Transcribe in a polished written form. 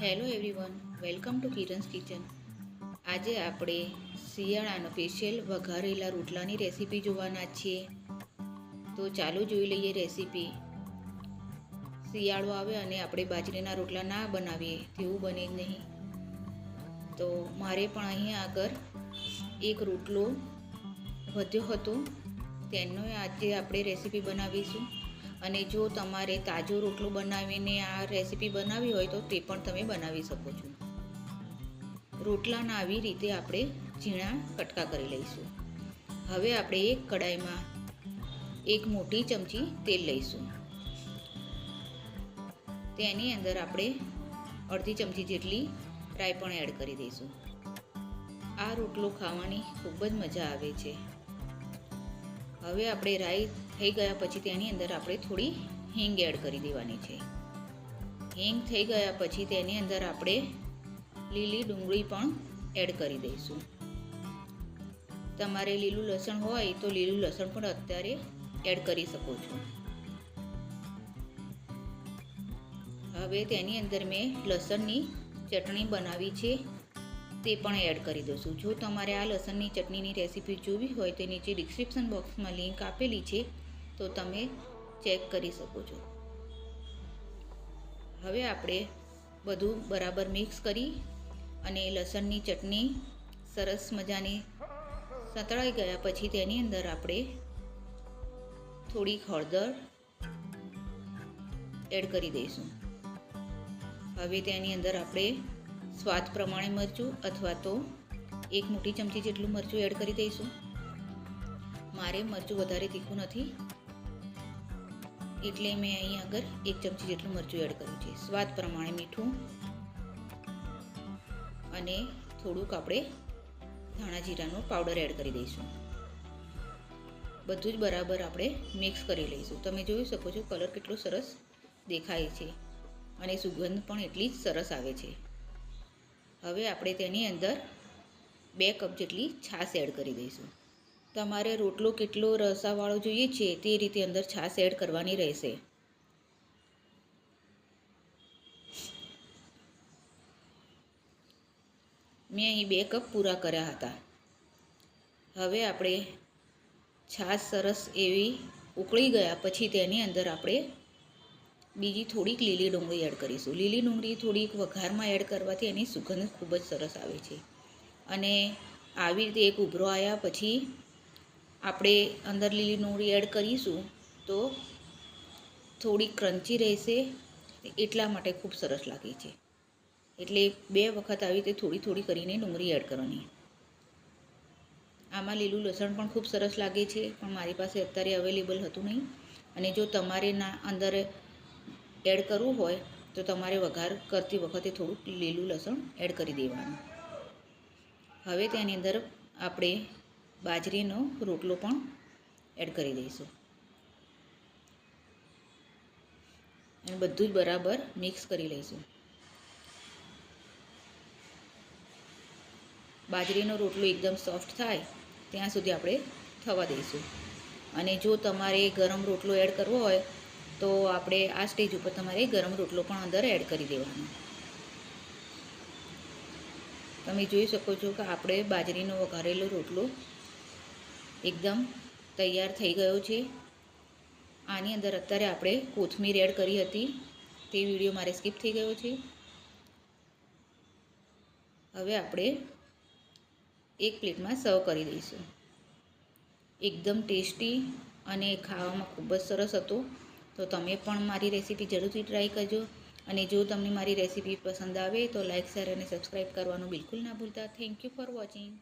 Hello everyone, welcome to Kiran's kitchen. આજે આપણે શિયાળાનો special વઘારેલા રોટલાની recipe જોવાના છીએ. તો ચાલો જોઈ લઈએ રેસીપી. શિયાળો આવે અને આપણે બાજરીના રોટલા ના બનાવીએ તેવું બને જ નહીં. તો મારે પણ અહીં આગળ એક રોટલો વધ્યો હતો, તેનો આજે આપણે રેસીપી બનાવીશું. અને જો તમારે તાજો રોટલો બનાવીને આ રેસીપી બનાવી હોય તો તે પણ તમે બનાવી શકો છો. રોટલાના આવી રીતે આપણે ઝીણા કટકા કરી લઈશું. હવે આપણે એક કડાઈમાં એક મોટી ચમચી તેલ લઈશું. તેની અંદર આપણે અડધી ચમચી જેટલી રાઈ પણ એડ કરી દઈશું. આ રોટલો ખાવાની ખૂબ જ મજા આવે છે. હવે આપણે રાઈ થઈ ગયા પછી તેની અંદર આપણે થોડી હિંગ એડ કરી દેવાની છે. હિંગ થઈ ગયા પછી તેની અંદર આપણે લીલી ડુંગળી પણ એડ કરી દઈશું. તમારે લીલું લસણ હોય તો લીલું લસણ પણ અત્યારે એડ કરી શકો છો. હવે તેની અંદર મેં લસણની ચટણી બનાવી છે તે પણ એડ કરી દઈશું. જો તમારે આ લસણની ચટણીની રેસીપી જોવી હોય તો નીચે ડિસ્ક્રિપ્શન બોક્સમાં લિંક આપેલી છે, તો તમે ચેક કરી શકો છો. હવે આપણે બધું બરાબર મિક્સ કરી અને લસણની ચટણી સરસ મજાની સતળાઈ ગયા પછી તેની અંદર આપણે થોડીક હળદર એડ કરી દઈશું. હવે તેની અંદર આપણે સ્વાદ પ્રમાણે મરચું અથવા તો એક મોટી ચમચી જેટલું મરચું એડ કરી દઈશું. મારે મરચું વધારે તીખું નથી એટલે મેં અહીં આગળ એક ચમચી જેટલું મરચું એડ કર્યું છે. સ્વાદ પ્રમાણે મીઠું અને થોડુંક આપણે ધાણા જીરાનો પાવડર એડ કરી દઈશું. બધું જ બરાબર આપણે મિક્સ કરી લઈશું. તમે જોઈ શકો છો કલર કેટલો સરસ દેખાય છે અને સુગંધ પણ એટલી જ સરસ આવે છે. હવે આપણે તેની અંદર 2 કપ જેટલી છાશ એડ કરી દઈશું. તમારે રોટલો કેટલો રસાવાળો જોઈએ છે તે રીતે અંદર છાશ એડ કરવાની રહેશે. મેં અહીં 2 કપ પૂરા કર્યા હતા. હવે આપણે છાશ સરસ એવી ઉકળી ગયા પછી તેની અંદર આપણે બીજી થોડીક લીલી ડુંગળી એડ કરીશું. લીલી ડુંગળી થોડીક વઘારમાં એડ કરવાથી એની સુગંધ ખૂબ જ સરસ આવે છે. અને આવી રીતે એક ઉભરો આવ્યા પછી આપણે અંદર લીલી ડુંગળી એડ કરીશું તો થોડી ક્રન્ચી રહેશે, એટલા માટે ખૂબ સરસ લાગે છે. એટલે 2 વખત આવી રીતે થોડી થોડી કરીને ડુંગળી એડ કરવાની. આમાં લીલું લસણ પણ ખૂબ સરસ લાગે છે, પણ મારી પાસે અત્યારે અવેલેબલ હતું નહીં. અને જો તમારે અંદર એડ કરવું હોય તો તમારે વઘાર કરતી વખતે થોડુંક લીલું લસણ એડ કરી દેવાનું. હવે તેની અંદર આપણે બાજરીનો રોટલો પણ એડ કરી દઈશું અને બધું જ બરાબર મિક્સ કરી લઈશું. બાજરીનો રોટલો એકદમ સોફ્ટ થાય ત્યાં સુધી આપણે થવા દઈશું. અને જો તમારે ગરમ રોટલો એડ કરવો હોય તો આપણે આ સ્ટેજ ઉપર તમારે ગરમ રોટલો પણ અંદર એડ કરી દેવાનો. તમે જોઈ શકો છો કે આપણે બાજરીનો વઘારેલો રોટલો એકદમ તૈયાર થઈ ગયો છે. આની અંદર અત્યારે આપણે કોથમીર એડ કરી હતી, તે વિડીયો મારે સ્કીપ થઈ ગયો છે. હવે આપણે એક પ્લેટમાં સર્વ કરી દઈશું. એકદમ ટેસ્ટી અને ખાવામાં ખૂબ જ સરસ હતો. તો તમે પણ મારી રેસીપી જરૂરથી ટ્રાય કરજો. અને જો તમને મારી રેસીપી પસંદ આવે તો લાઇક, શેર અને સબસ્ક્રાઈબ કરવાનું બિલકુલ ના ભૂલતા. Thank you for watching.